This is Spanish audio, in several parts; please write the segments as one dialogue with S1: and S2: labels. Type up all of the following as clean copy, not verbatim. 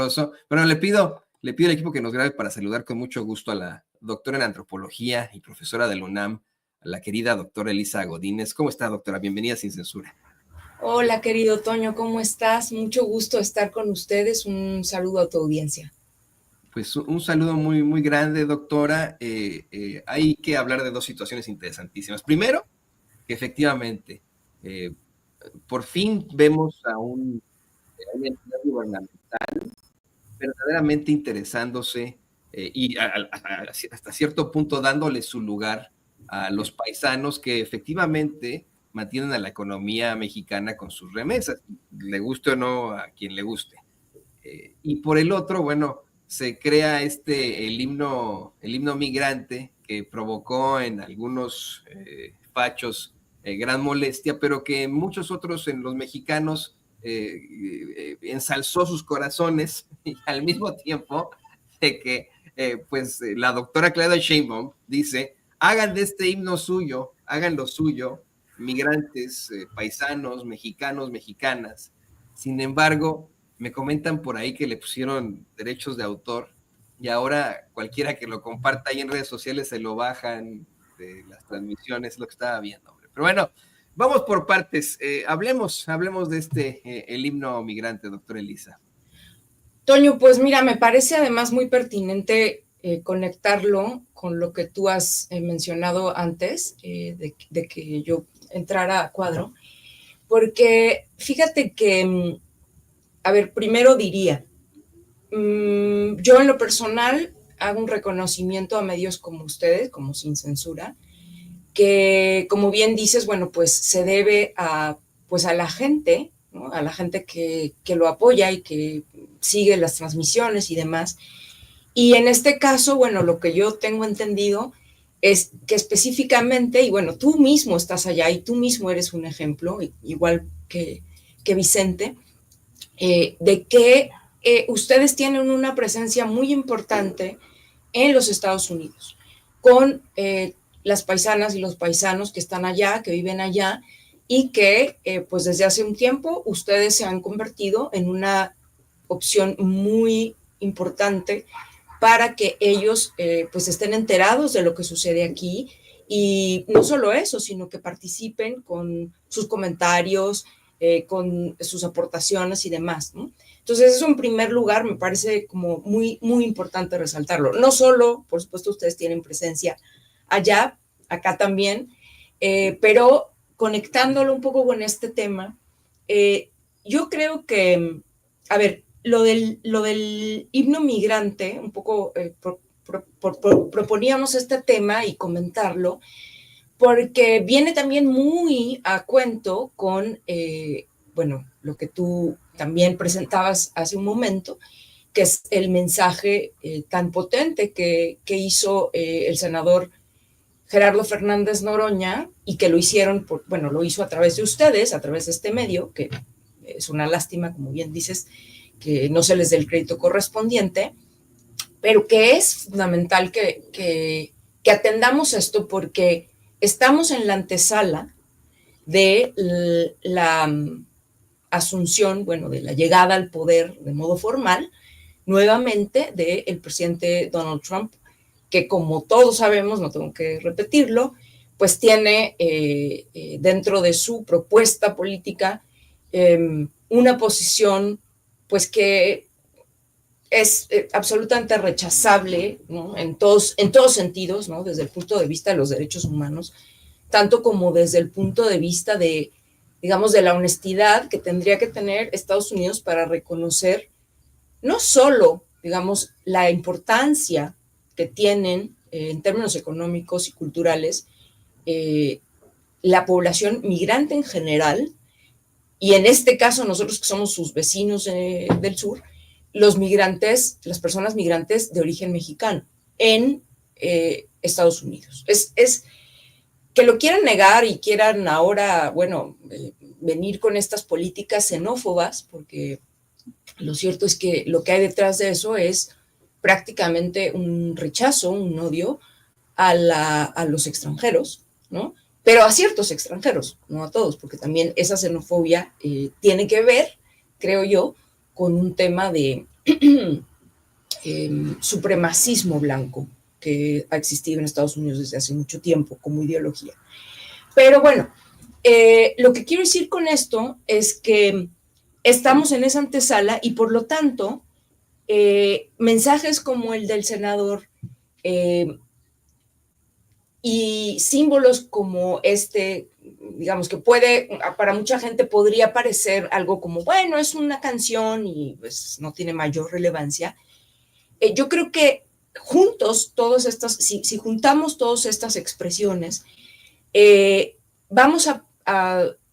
S1: chistoso. Pero le pido al equipo que nos grabe para saludar con mucho gusto a la doctora en antropología y profesora de la UNAM, a la querida doctora Elisa Godínez. ¿Cómo está, doctora? Bienvenida Sin Censura.
S2: Hola, querido Toño, ¿cómo estás? Mucho gusto estar con ustedes. Un saludo a tu audiencia.
S1: Pues un saludo muy, muy grande, doctora. Hay que hablar de dos situaciones interesantísimas. Primero, que efectivamente, por fin vemos a una entidad gubernamental verdaderamente interesándose y hasta cierto punto dándole su lugar a los paisanos que efectivamente mantienen a la economía mexicana con sus remesas, le guste o no a quien le guste. Y por el otro, bueno, se crea el himno migrante que provocó en algunos fachos gran molestia, pero que en muchos otros, en los mexicanos, ensalzó sus corazones, y al mismo tiempo de que pues la doctora Claudia Sheinbaum dice, hagan de este himno suyo, hagan lo suyo, migrantes, paisanos, mexicanos, mexicanas. Sin embargo, me comentan por ahí que le pusieron derechos de autor y ahora cualquiera que lo comparta ahí en redes sociales se lo bajan de las transmisiones, es lo que estaba viendo, hombre. Pero bueno, vamos por partes. Hablemos de el himno migrante, doctora Elisa.
S2: Toño, pues mira, me parece además muy pertinente conectarlo con lo que tú has mencionado antes de que yo entrara a cuadro, porque fíjate que, a ver, primero diría, yo en lo personal hago un reconocimiento a medios como ustedes, como Sin Censura, que como bien dices, bueno, pues se debe pues a la gente, ¿no? A la gente que lo apoya y que sigue las transmisiones y demás. Y en este caso, bueno, lo que yo tengo entendido es que específicamente, y bueno, tú mismo estás allá y tú mismo eres un ejemplo, igual que Vicente, de que ustedes tienen una presencia muy importante en los Estados Unidos, con las paisanas y los paisanos que están allá, que viven allá, y que pues desde hace un tiempo ustedes se han convertido en una opción muy importante para que ellos pues estén enterados de lo que sucede aquí, y no solo eso, sino que participen con sus comentarios, con sus aportaciones y demás, ¿no? Entonces eso en primer lugar me parece como muy, muy importante resaltarlo. No solo, por supuesto, ustedes tienen presencia allá, acá también, pero conectándolo un poco con este tema, yo creo que, a ver, lo del himno migrante, un poco proponíamos este tema y comentarlo, porque viene también muy a cuento con, bueno, lo que tú también presentabas hace un momento, que es el mensaje tan potente que hizo el senador Gerardo Fernández Noroña, y que lo hicieron, bueno, lo hizo a través de ustedes, a través de este medio, que es una lástima, como bien dices, que no se les dé el crédito correspondiente, pero que es fundamental que atendamos esto, porque estamos en la antesala de la asunción, bueno, de la llegada al poder de modo formal, nuevamente, del presidente Donald Trump, que como todos sabemos, no tengo que repetirlo, pues tiene dentro de su propuesta política una posición pues que es absolutamente rechazable, ¿no? en todos sentidos, ¿no? Desde el punto de vista de los derechos humanos, tanto como desde el punto de vista de, digamos, de la honestidad que tendría que tener Estados Unidos para reconocer no solo, digamos, la importancia que tienen en términos económicos y culturales la población migrante en general, y en este caso nosotros que somos sus vecinos del sur, los migrantes, las personas migrantes de origen mexicano en Estados Unidos. Es que lo quieran negar y quieran ahora, bueno, venir con estas políticas xenófobas, porque lo cierto es que lo que hay detrás de eso es prácticamente un rechazo, un odio a los extranjeros, ¿no? Pero a ciertos extranjeros, no a todos, porque también esa xenofobia tiene que ver, creo yo, con un tema de supremacismo blanco que ha existido en Estados Unidos desde hace mucho tiempo como ideología. Pero bueno, lo que quiero decir con esto es que estamos en esa antesala y por lo tanto mensajes como el del senador y símbolos como este, digamos que puede, para mucha gente podría parecer algo como, bueno, es una canción y pues no tiene mayor relevancia. Yo creo que juntos, todas estas, si juntamos todas estas expresiones, vamos a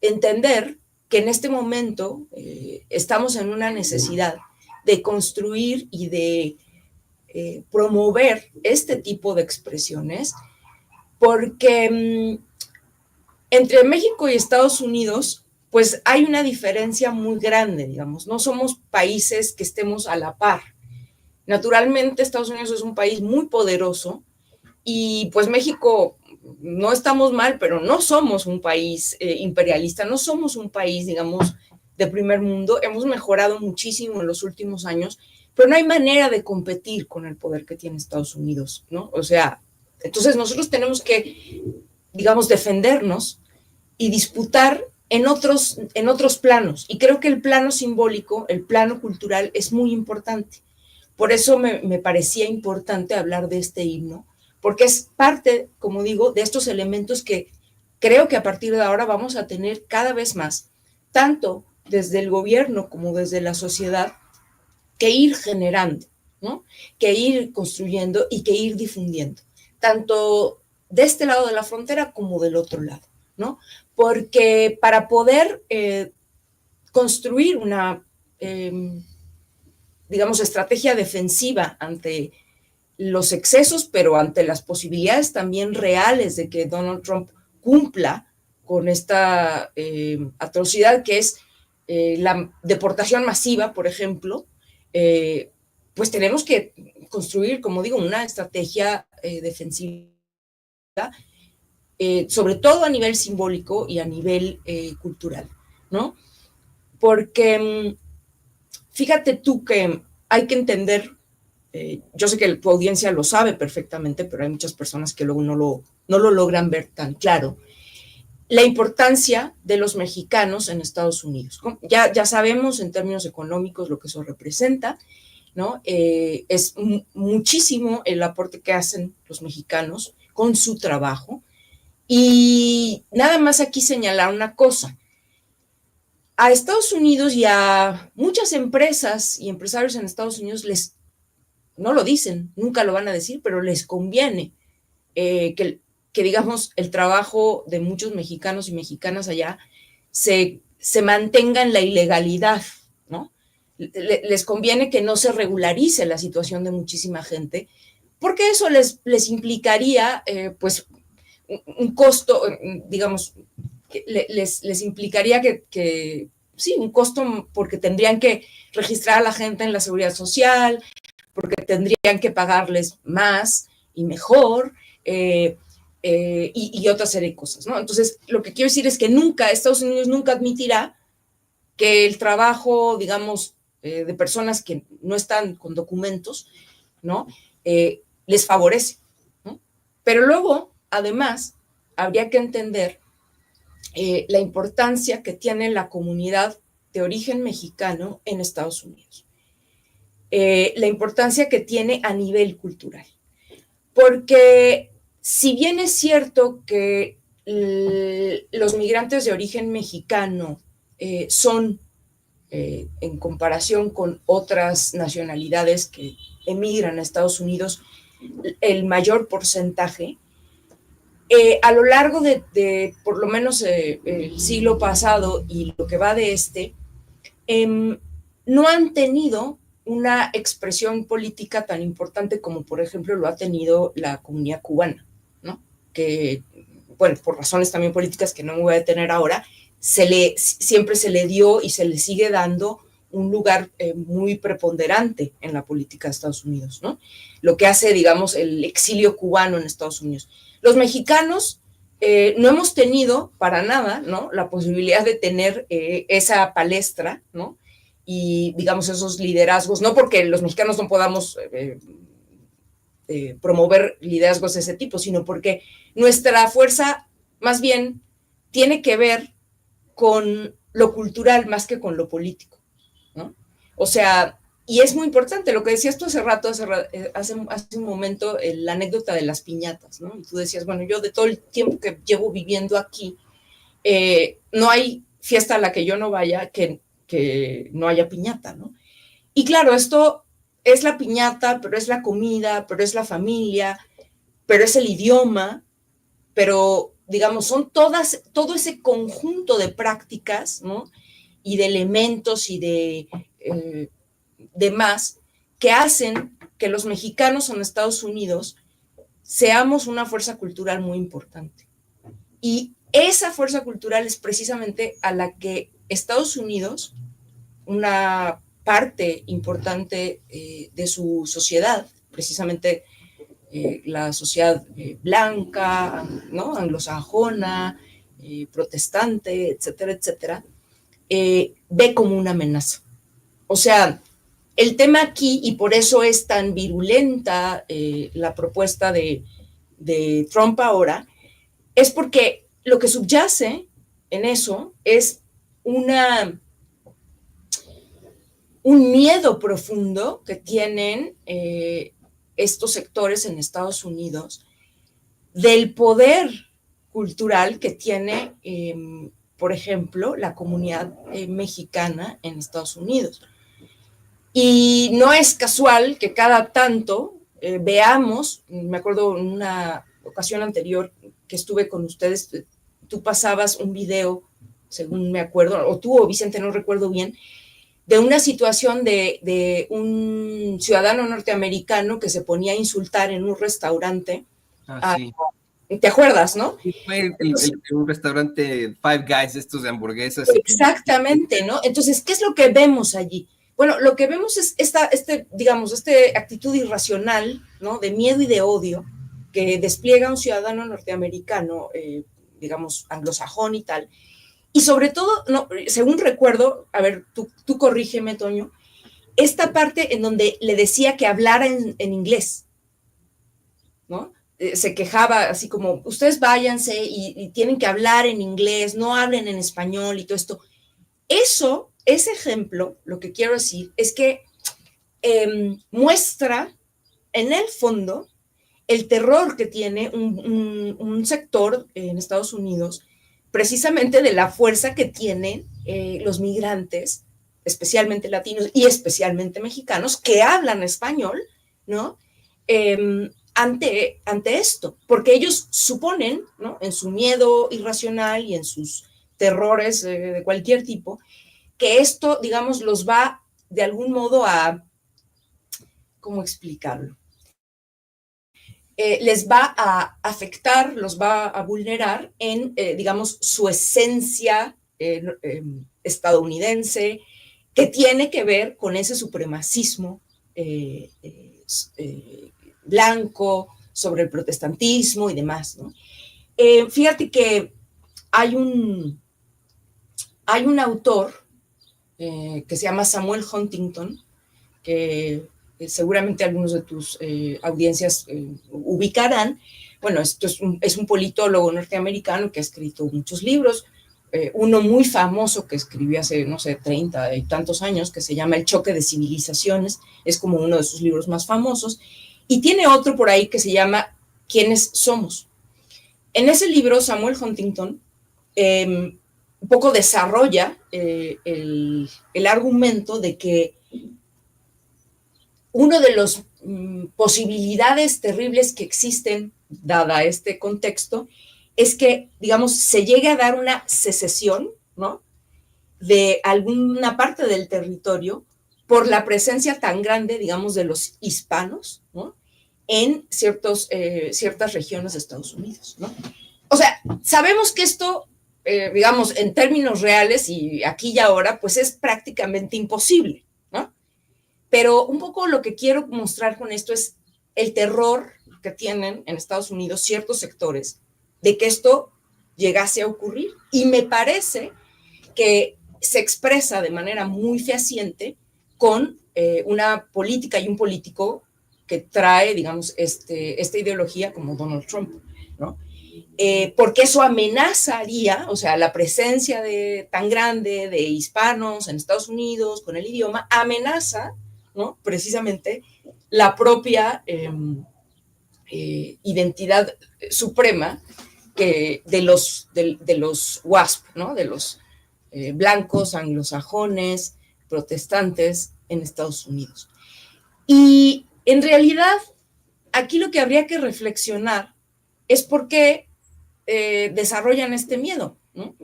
S2: entender que en este momento estamos en una necesidad de construir y de promover este tipo de expresiones, porque entre México y Estados Unidos, pues hay una diferencia muy grande, digamos, no somos países que estemos a la par. Naturalmente, Estados Unidos es un país muy poderoso y pues México no estamos mal, pero no somos un país imperialista, no somos un país, digamos, de primer mundo. Hemos mejorado muchísimo en los últimos años, pero no hay manera de competir con el poder que tiene Estados Unidos, ¿no? O sea, entonces nosotros tenemos que, digamos, defendernos y disputar en otros planos. Y creo que el plano simbólico, el plano cultural es muy importante. Por eso me parecía importante hablar de este himno, porque es parte, como digo, de estos elementos que creo que a partir de ahora vamos a tener cada vez más, tanto desde el gobierno como desde la sociedad, que ir generando, ¿no? Que ir construyendo y que ir difundiendo, tanto de este lado de la frontera como del otro lado, ¿no? Porque para poder construir una, digamos, estrategia defensiva ante los excesos, pero ante las posibilidades también reales de que Donald Trump cumpla con esta atrocidad que es la deportación masiva, por ejemplo, pues tenemos que construir, como digo, una estrategia defensiva, sobre todo a nivel simbólico y a nivel cultural, ¿no? Porque fíjate tú que hay que entender, yo sé que tu audiencia lo sabe perfectamente, pero hay muchas personas que luego no lo logran ver tan claro, la importancia de los mexicanos en Estados Unidos. Ya sabemos en términos económicos lo que eso representa, ¿no? Es muchísimo el aporte que hacen los mexicanos con su trabajo. Y nada más aquí señalar una cosa. A Estados Unidos y a muchas empresas y empresarios en Estados Unidos no lo dicen, nunca lo van a decir, pero les conviene que digamos, el trabajo de muchos mexicanos y mexicanas allá se mantenga en la ilegalidad, ¿no? Les conviene que no se regularice la situación de muchísima gente, porque eso les implicaría, pues, un costo, digamos, les implicaría que sí, un costo porque tendrían que registrar a la gente en la seguridad social, porque tendrían que pagarles más y mejor, y otra serie de cosas, ¿no? Entonces, lo que quiero decir es que Estados Unidos nunca admitirá que el trabajo, digamos, de personas que no están con documentos, ¿no? Les favorece, ¿no? Pero luego, además, habría que entender la importancia que tiene la comunidad de origen mexicano en Estados Unidos. La importancia que tiene a nivel cultural. Porque si bien es cierto que los migrantes de origen mexicano son, en comparación con otras nacionalidades que emigran a Estados Unidos, el mayor porcentaje, a lo largo de por lo menos el siglo pasado y lo que va de este, no han tenido una expresión política tan importante como, por ejemplo, lo ha tenido la comunidad cubana, ¿no? Que, bueno, por razones también políticas que no me voy a detener ahora, siempre se le dio y se le sigue dando un lugar muy preponderante en la política de Estados Unidos, ¿no? Lo que hace, digamos, el exilio cubano en Estados Unidos. Los mexicanos no hemos tenido para nada, ¿no?, la posibilidad de tener esa palestra, ¿no?, y, digamos, esos liderazgos, no porque los mexicanos no podamos promover liderazgos de ese tipo, sino porque nuestra fuerza más bien tiene que ver con lo cultural más que con lo político, ¿no? O sea, y es muy importante lo que decías tú hace rato, hace un momento, la anécdota de las piñatas, ¿no? Y tú decías, bueno, yo de todo el tiempo que llevo viviendo aquí, no hay fiesta a la que yo no vaya que no haya piñata, ¿no? Y claro, esto es la piñata, pero es la comida, pero es la familia, pero es el idioma, pero digamos, son todo ese conjunto de prácticas, ¿no? Y de elementos y de demás que hacen que los mexicanos en Estados Unidos seamos una fuerza cultural muy importante. Y esa fuerza cultural es precisamente a la que Estados Unidos, una parte importante de su sociedad, precisamente la sociedad blanca, ¿no? Anglosajona, protestante, etcétera, etcétera, ve como una amenaza. O sea, el tema aquí, y por eso es tan virulenta la propuesta de Trump ahora, es porque lo que subyace en eso es un miedo profundo que tienen estos sectores en Estados Unidos del poder cultural que tiene, por ejemplo, la comunidad mexicana en Estados Unidos. Y no es casual que cada tanto veamos, me acuerdo en una ocasión anterior que estuve con ustedes, tú pasabas un video, según me acuerdo, o tú o Vicente, no recuerdo bien, de una situación de un ciudadano norteamericano que se ponía a insultar en un restaurante.
S1: Sí.
S2: ¿Te acuerdas, no?
S1: Sí, fue un restaurante Five Guys, estos de hamburguesas.
S2: Exactamente, ¿no? Entonces, ¿qué es lo que vemos allí? Bueno, lo que vemos es esta actitud irracional, ¿no? De miedo y de odio que despliega un ciudadano norteamericano, digamos, anglosajón y tal. Y sobre todo, no, según recuerdo, a ver, tú corrígeme, Toño, esta parte en donde le decía que hablara en inglés, ¿no? Se quejaba así como, ustedes váyanse y tienen que hablar en inglés, no hablen en español y todo esto. Ese ejemplo, lo que quiero decir es que muestra en el fondo el terror que tiene un sector en Estados Unidos, precisamente de la fuerza que tienen los migrantes, especialmente latinos y especialmente mexicanos, que hablan español, ¿no? Ante esto, porque ellos suponen, ¿no? En su miedo irracional y en sus terrores de cualquier tipo, que esto, digamos, los va de algún modo a, ¿cómo explicarlo? Les va a afectar, los va a vulnerar en, digamos, su esencia estadounidense, que tiene que ver con ese supremacismo blanco sobre el protestantismo y demás, ¿no? Fíjate que hay un autor que se llama Samuel Huntington, que seguramente algunos de tus audiencias ubicarán. Bueno, esto es un politólogo norteamericano que ha escrito muchos libros, uno muy famoso que escribió hace, no sé, 30 y tantos años, que se llama El choque de civilizaciones, es como uno de sus libros más famosos, y tiene otro por ahí que se llama ¿Quiénes somos? En ese libro, Samuel Huntington un poco desarrolla el argumento de que una de las posibilidades terribles que existen, dada este contexto, es que, digamos, se llegue a dar una secesión, ¿no? De alguna parte del territorio por la presencia tan grande, digamos, de los hispanos, ¿no? En ciertas regiones de Estados Unidos, ¿no? O sea, sabemos que esto, digamos, en términos reales y aquí y ahora, pues es prácticamente imposible, ¿no? Pero un poco lo que quiero mostrar con esto es el terror que tienen en Estados Unidos ciertos sectores de que esto llegase a ocurrir. Y me parece que se expresa de manera muy fehaciente con una política y un político que trae, digamos, esta ideología como Donald Trump, ¿no? Porque eso amenazaría, o sea, la presencia tan grande de hispanos en Estados Unidos con el idioma, amenaza, ¿no? Precisamente la propia identidad suprema de los WASP, ¿no? De los blancos, anglosajones, protestantes en Estados Unidos. Y en realidad, aquí lo que habría que reflexionar es por qué desarrollan este miedo, ¿no?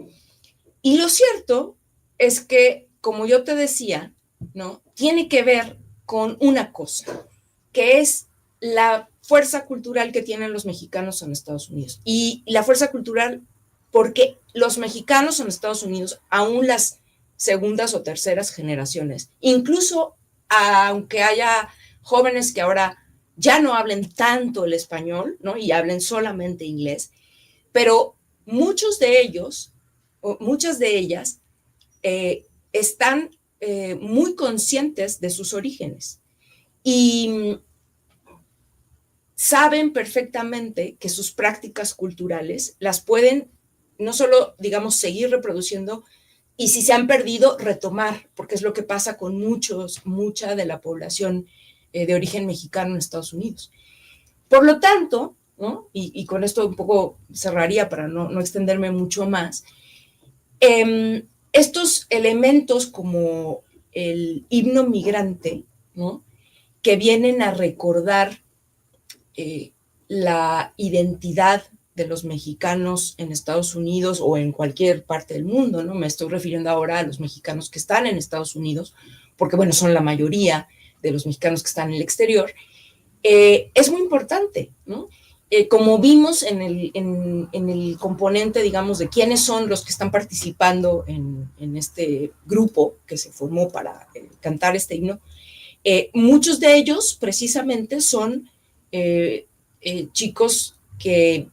S2: Y lo cierto es que, como yo te decía, ¿no? Tiene que ver con una cosa, que es la fuerza cultural que tienen los mexicanos en Estados Unidos. Y la fuerza cultural, porque los mexicanos en Estados Unidos, aún las segundas o terceras generaciones, incluso aunque haya jóvenes que ahora ya no hablen tanto el español, ¿no? Y hablen solamente inglés, pero muchos de ellos, o muchas de ellas, están muy conscientes de sus orígenes y saben perfectamente que sus prácticas culturales las pueden no solo, digamos, seguir reproduciendo y si se han perdido, retomar, porque es lo que pasa con mucha de la población de origen mexicano en Estados Unidos. Por lo tanto, ¿no? Y con esto un poco cerraría para no extenderme mucho más, estos elementos como el himno migrante, ¿no? Que vienen a recordar la identidad de los mexicanos en Estados Unidos o en cualquier parte del mundo, ¿no? Me estoy refiriendo ahora a los mexicanos que están en Estados Unidos, porque, bueno, son la mayoría de los mexicanos que están en el exterior, es muy importante, ¿no? Como vimos en el componente, digamos, de quiénes son los que están participando en este grupo que se formó para cantar este himno, muchos de ellos precisamente son chicos que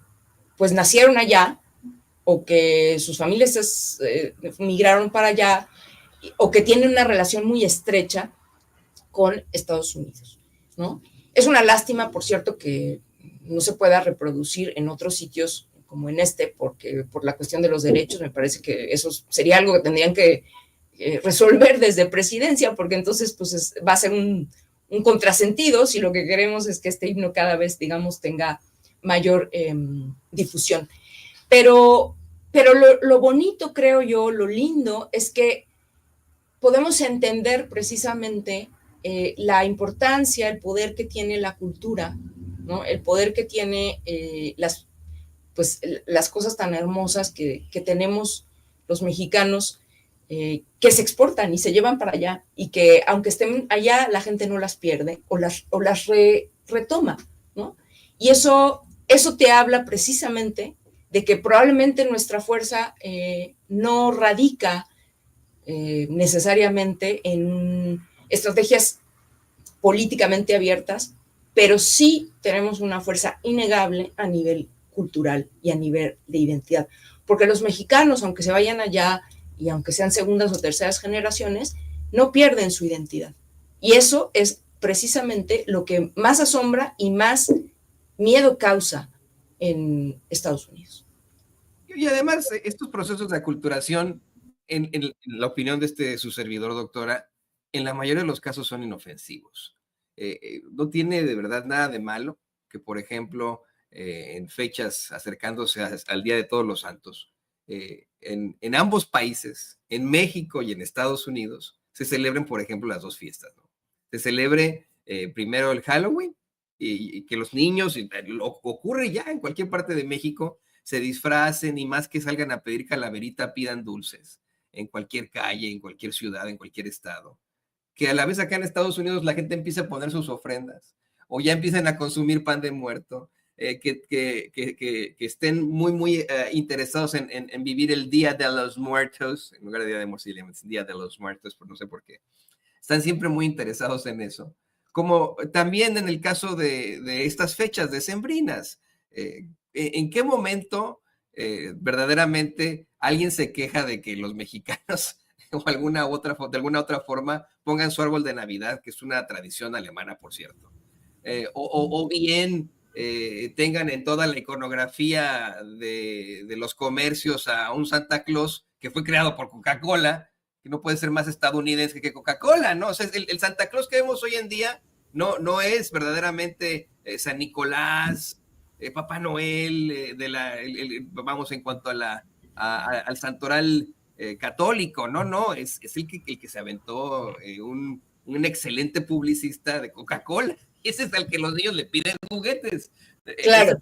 S2: pues nacieron allá o que sus familias migraron para allá o que tienen una relación muy estrecha con Estados Unidos, ¿no? Es una lástima, por cierto, que no se pueda reproducir en otros sitios como en porque por la cuestión de los derechos, me parece que eso sería algo que tendrían que resolver desde presidencia, porque entonces pues va a ser un contrasentido si lo que queremos es que este himno cada vez, digamos, tenga mayor difusión. Pero lo bonito, creo yo, lo lindo, es que podemos entender precisamente la importancia, el poder que tiene la cultura, ¿no? El poder que tiene las cosas tan hermosas que tenemos los mexicanos, que se exportan y se llevan para allá y que aunque estén allá la gente no las pierde o las retoma, ¿no? Y eso te habla precisamente de que probablemente nuestra fuerza no radica necesariamente en estrategias políticamente abiertas, pero sí tenemos una fuerza innegable a nivel cultural y a nivel de identidad. Porque los mexicanos, aunque se vayan allá y aunque sean segundas o terceras generaciones, no pierden su identidad. Y eso es precisamente lo que más asombra y más miedo causa en Estados Unidos.
S1: Y además, estos procesos de aculturación, en la opinión de su servidor, doctora, en la mayoría de los casos son inofensivos. No tiene de verdad nada de malo que, por ejemplo, en fechas acercándose al Día de Todos los Santos, en ambos países, en México y en Estados Unidos, se celebren, por ejemplo, las dos fiestas, ¿no? Se celebre primero el Halloween y que los niños, ocurre ya en cualquier parte de México, se disfracen y más que salgan a pedir calaverita, pidan dulces en cualquier calle, en cualquier ciudad, en cualquier estado. Que a la vez acá en Estados Unidos la gente empieza a poner sus ofrendas o ya empiezan a consumir pan de muerto, que estén muy interesados en vivir el Día de los Muertos, en lugar de Día de Muertos, Día de los Muertos, por no sé por qué. Están siempre muy interesados en eso. Como también en el caso de estas fechas decembrinas. ¿En qué momento verdaderamente alguien se queja de que los mexicanos o de alguna otra forma pongan su árbol de Navidad, que es una tradición alemana, por cierto. O bien tengan en toda la iconografía de los comercios a un Santa Claus que fue creado por Coca-Cola, que no puede ser más estadounidense que Coca-Cola, ¿no? O sea, el Santa Claus que vemos hoy en día no es verdaderamente San Nicolás, Papá Noel, vamos en cuanto al santoral católico, no, es el que se aventó un excelente publicista de Coca-Cola. Ese es al que los niños le piden juguetes.
S2: Claro.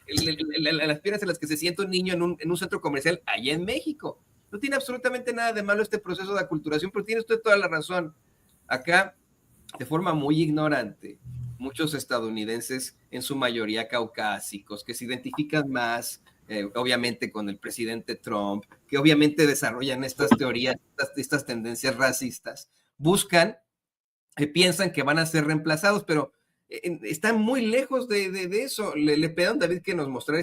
S1: Las piernas en las que se siente un niño en un centro comercial allá en México. No tiene absolutamente nada de malo este proceso de aculturación, pero tiene usted toda la razón. Acá, de forma muy ignorante, muchos estadounidenses, en su mayoría caucásicos, que se identifican más, obviamente, con el presidente Trump, que obviamente desarrollan estas teorías, estas tendencias racistas, buscan, piensan que van a ser reemplazados, pero están muy lejos de eso. Le pedí a David que nos mostrara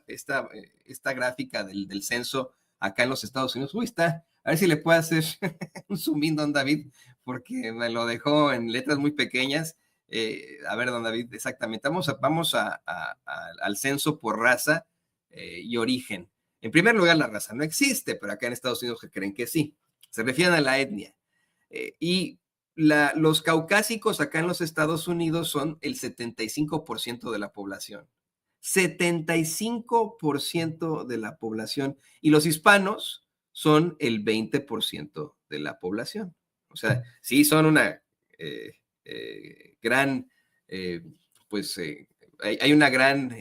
S1: esta gráfica del censo acá en los Estados Unidos. Uy, a ver si le puedo hacer un zoom in, don David, porque me lo dejó en letras muy pequeñas. A ver, don David, exactamente. Vamos al censo por raza y origen. En primer lugar, la raza no existe, pero acá en Estados Unidos creen que sí. Se refieren a la etnia. Y los caucásicos acá en los Estados Unidos son el 75% de la población. 75% de la población. Y los hispanos son el 20% de la población. O sea, sí son una gran, hay una gran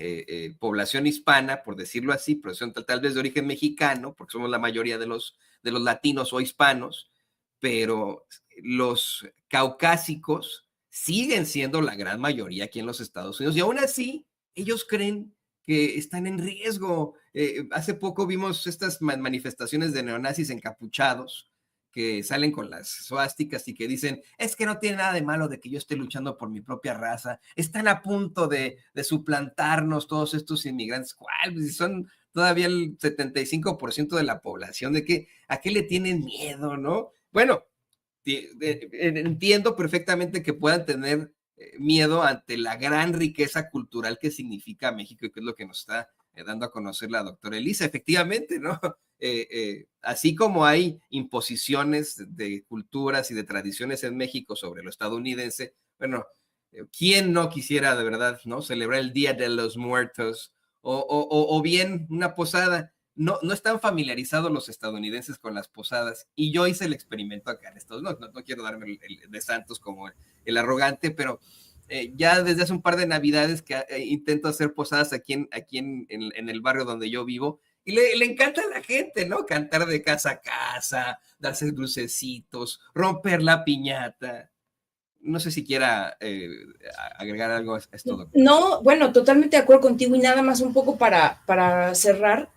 S1: población hispana, por decirlo así, pero son tal vez de origen mexicano, porque somos la mayoría de los latinos o hispanos, pero los caucásicos siguen siendo la gran mayoría aquí en los Estados Unidos y aún así ellos creen que están en riesgo. Hace poco vimos estas manifestaciones de neonazis encapuchados que salen con las suásticas y que dicen, es que no tiene nada de malo de que yo esté luchando por mi propia raza, están a punto de suplantarnos todos estos inmigrantes. ¿Cuál? Pues son todavía el 75% de la población, ¿a qué le tienen miedo, no? Bueno, entiendo perfectamente que puedan tener miedo ante la gran riqueza cultural que significa México y que es lo que nos está dando a conocer la doctora Elisa. Efectivamente, ¿no? Así como hay imposiciones de culturas y de tradiciones en México sobre lo estadounidense, bueno, ¿quién no quisiera de verdad, ¿no? Celebrar el Día de los Muertos o bien una posada? No están familiarizados los estadounidenses con las posadas y yo hice el experimento acá en Estados Unidos. No quiero darme el de santos como el arrogante, pero ya desde hace un par de navidades que intento hacer posadas aquí en el barrio donde yo vivo y le encanta a la gente, ¿no? Cantar de casa a casa, darse dulcecitos, romper la piñata. No sé si quiera agregar algo a esto, doctor.
S2: No, bueno, totalmente de acuerdo contigo y nada más un poco para cerrar.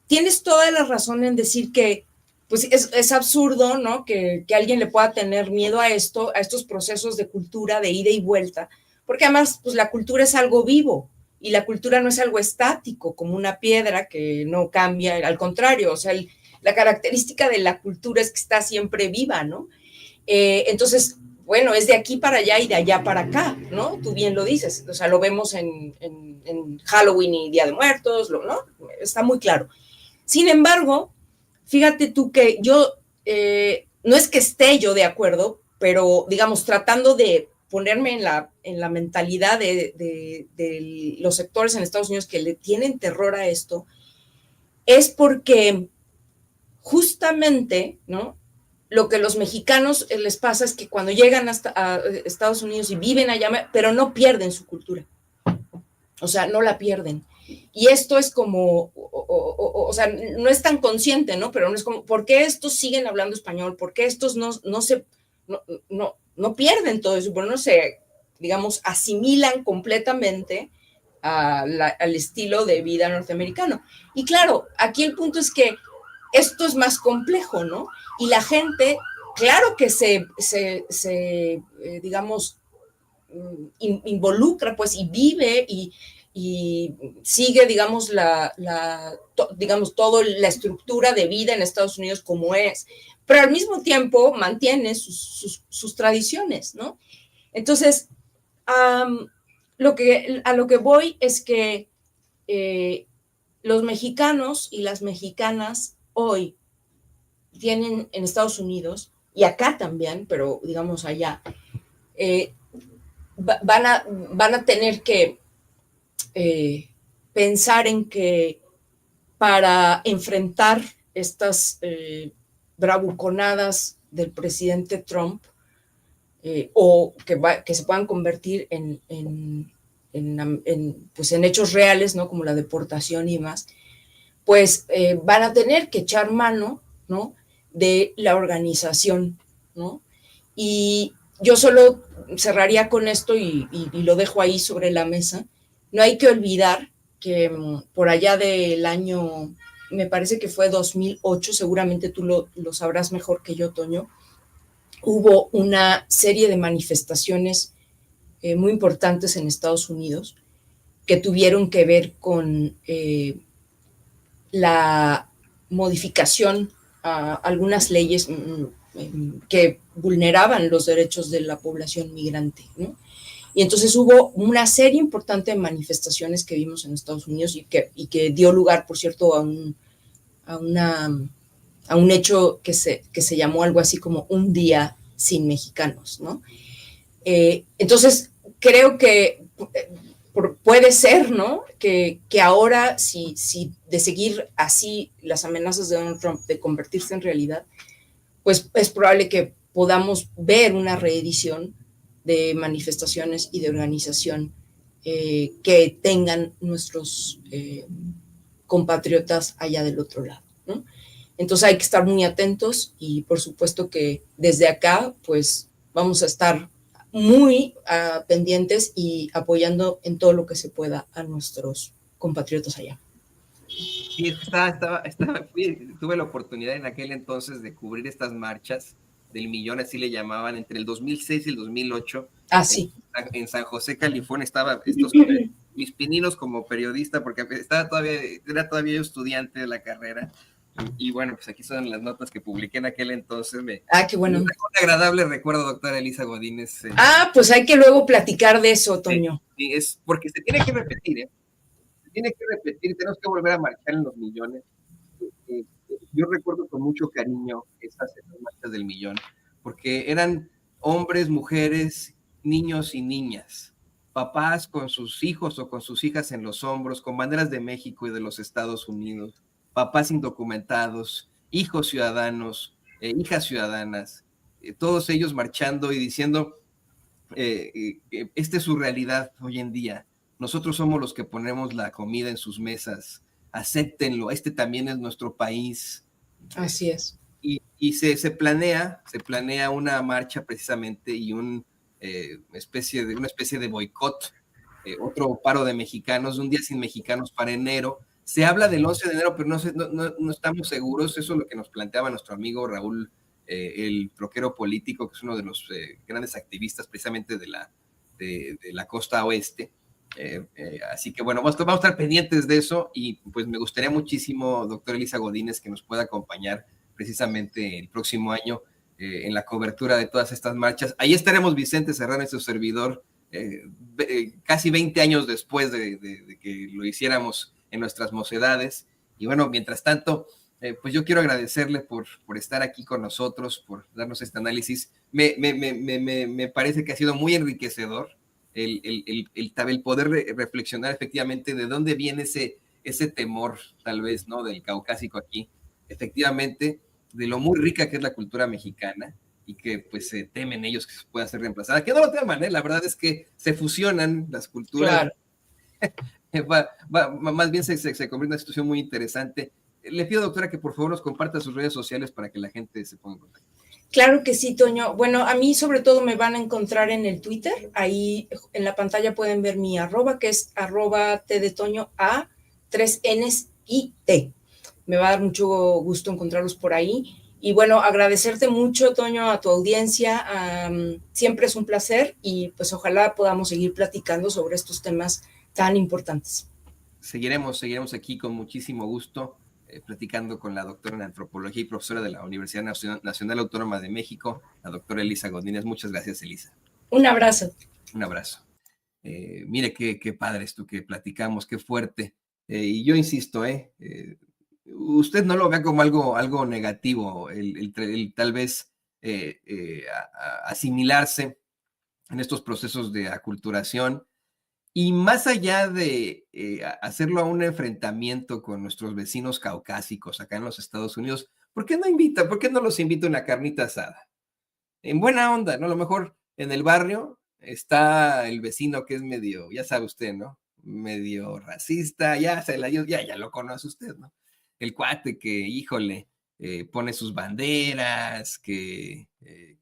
S2: Tienes toda la razón en decir que pues es absurdo, ¿no? Que alguien le pueda tener miedo a estos procesos de cultura de ida y vuelta, porque además pues la cultura es algo vivo y la cultura no es algo estático como una piedra que no cambia, al contrario, o sea, la característica de la cultura es que está siempre viva, ¿no? Entonces, bueno, es de aquí para allá y de allá para acá, ¿no? Tú bien lo dices, o sea, lo vemos en Halloween y Día de Muertos, ¿no? Está muy claro. Sin embargo, fíjate tú que yo, no es que esté yo de acuerdo, pero digamos, tratando de ponerme en la mentalidad de los sectores en Estados Unidos que le tienen terror a esto, es porque justamente, ¿no? Lo que los mexicanos les pasa es que cuando llegan a Estados Unidos y viven allá, pero no pierden su cultura. O sea, no la pierden. Y esto es como, o sea, no es tan consciente, ¿no? Pero no es como, ¿por qué estos siguen hablando español? ¿Por qué estos no pierden todo eso? Bueno, no se, digamos, asimilan completamente al estilo de vida norteamericano. Y claro, aquí el punto es que esto es más complejo, ¿no? Y la gente, claro que digamos, involucra, pues, y vive y y sigue, digamos, digamos, toda la estructura de vida en Estados Unidos como es, pero al mismo tiempo mantiene sus tradiciones, ¿no? Entonces, a lo que voy es que los mexicanos y las mexicanas hoy tienen en Estados Unidos, y acá también, pero digamos allá, van a tener que pensar en que para enfrentar estas bravuconadas del presidente Trump, o que se puedan convertir pues en hechos reales, ¿no? Como la deportación y más, pues van a tener que echar mano, ¿no? De la organización, ¿no? Y yo solo cerraría con esto y lo dejo ahí sobre la mesa. No hay que olvidar que por allá del año, me parece que fue 2008, seguramente tú lo sabrás mejor que yo, Toño, hubo una serie de manifestaciones muy importantes en Estados Unidos que tuvieron que ver con la modificación a algunas leyes que vulneraban los derechos de la población migrante, ¿no? Y entonces hubo una serie importante de manifestaciones que vimos en Estados Unidos y que dio lugar, por cierto, a un hecho que se llamó algo así como un día sin mexicanos, ¿no? Entonces, creo que puede ser, ¿no? Que ahora, si de seguir así las amenazas de Donald Trump de convertirse en realidad, pues es probable que podamos ver una reedición de manifestaciones y de organización que tengan nuestros compatriotas allá del otro lado, ¿no? Entonces hay que estar muy atentos y por supuesto que desde acá pues vamos a estar muy pendientes y apoyando en todo lo que se pueda a nuestros compatriotas allá.
S1: Y tuve la oportunidad en aquel entonces de cubrir estas marchas del millón, así le llamaban, entre el 2006 y el 2008.
S2: Sí.
S1: En San José, California, estaba mis pininos como periodista, porque era todavía yo estudiante de la carrera. Y bueno, pues aquí son las notas que publiqué en aquel entonces.
S2: Qué bueno.
S1: Un agradable recuerdo, doctora Elisa Godínez.
S2: Pues hay que luego platicar de eso, Toño.
S1: Sí, es porque se tiene que repetir, tenemos que volver a marchar en los millones. Yo recuerdo con mucho cariño esas marchas del millón, porque eran hombres, mujeres, niños y niñas, papás con sus hijos o con sus hijas en los hombros, con banderas de México y de los Estados Unidos, papás indocumentados, hijos ciudadanos, hijas ciudadanas, todos ellos marchando y diciendo, esta es su realidad hoy en día. Nosotros somos los que ponemos la comida en sus mesas. Acéptenlo, este también es nuestro país.
S2: Así es.
S1: Y se planea una marcha precisamente y una especie de boicot, otro paro de mexicanos, un día sin mexicanos para enero. Se habla del 11 de enero, pero no estamos seguros. Eso es lo que nos planteaba nuestro amigo Raúl, el troquero político, que es uno de los grandes activistas precisamente de la costa oeste. Así que bueno, vamos a estar pendientes de eso y pues me gustaría muchísimo, doctora Elisa Godínez, que nos pueda acompañar precisamente el próximo año en la cobertura de todas estas marchas. Ahí estaremos Vicente Serrano y su servidor, casi 20 años después de que lo hiciéramos en nuestras mocedades. Y bueno, mientras tanto, pues yo quiero agradecerle por estar aquí con nosotros, por darnos este análisis. Me parece que ha sido muy enriquecedor el poder reflexionar efectivamente de dónde viene ese temor, tal vez, ¿no? Del caucásico aquí, efectivamente, de lo muy rica que es la cultura mexicana y que pues se temen ellos que se pueda ser reemplazada, que no lo teman, la verdad es que se fusionan las culturas. Claro. Más bien se convierte en una situación muy interesante. Le pido, doctora, que por favor nos comparta sus redes sociales para que la gente se ponga en contacto.
S2: Claro que sí, Toño. Bueno, a mí sobre todo me van a encontrar en el Twitter. Ahí en la pantalla pueden ver mi arroba, que es @t de Toño A, 3 Ns y T. Me va a dar mucho gusto encontrarlos por ahí. Y bueno, agradecerte mucho, Toño, a tu audiencia. Siempre es un placer y pues ojalá podamos seguir platicando sobre estos temas tan importantes.
S1: Seguiremos aquí con muchísimo gusto, platicando con la doctora en antropología y profesora de la Universidad Nacional Autónoma de México, la doctora Elisa Godínez. Muchas gracias, Elisa.
S2: Un abrazo.
S1: Un abrazo. Mire qué padre esto que platicamos, qué fuerte. Y yo insisto, usted no lo vea como algo negativo, el tal vez asimilarse en estos procesos de aculturación. Y más allá de hacerlo a un enfrentamiento con nuestros vecinos caucásicos acá en los Estados Unidos, ¿por qué no los invita a una carnita asada? En buena onda, ¿no? A lo mejor en el barrio está el vecino que es medio, ya sabe usted, ¿no? Medio racista, ya lo conoce usted, ¿no? El cuate que, híjole, pone sus banderas, que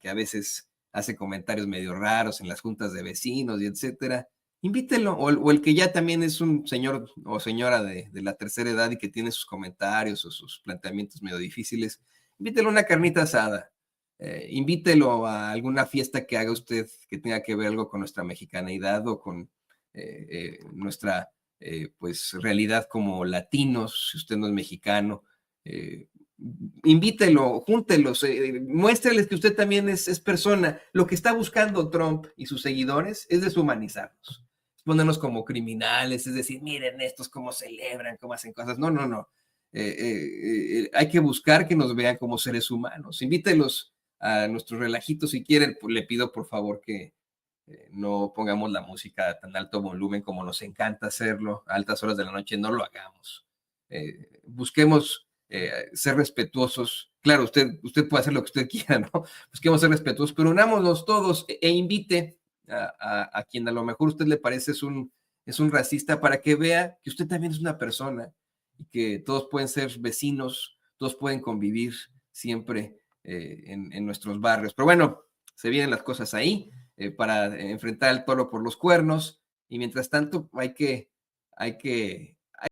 S1: a veces hace comentarios medio raros en las juntas de vecinos y etcétera. Invítelo, o el que ya también es un señor o señora de la tercera edad y que tiene sus comentarios o sus planteamientos medio difíciles, invítelo a una carnita asada. Invítelo a alguna fiesta que haga usted que tenga que ver algo con nuestra mexicanidad o con nuestra pues realidad como latinos, si usted no es mexicano. Invítelo, júntelos, muéstreles que usted también es persona. Lo que está buscando Trump y sus seguidores es deshumanizarnos, es ponernos como criminales, es decir, miren estos cómo celebran, cómo hacen cosas. No, no, no. Hay que buscar que nos vean como seres humanos. Invítelos a nuestros relajitos si quieren. Pues, le pido por favor que no pongamos la música a tan alto volumen como nos encanta hacerlo a altas horas de la noche. No lo hagamos. Busquemos ser respetuosos. Claro, usted puede hacer lo que usted quiera, ¿no? Busquemos ser respetuosos, pero unámonos todos invite a quien a lo mejor a usted le parece es un racista, para que vea que usted también es una persona y que todos pueden ser vecinos, todos pueden convivir siempre en nuestros barrios. Pero bueno, se vienen las cosas ahí para enfrentar el toro por los cuernos, y mientras tanto hay que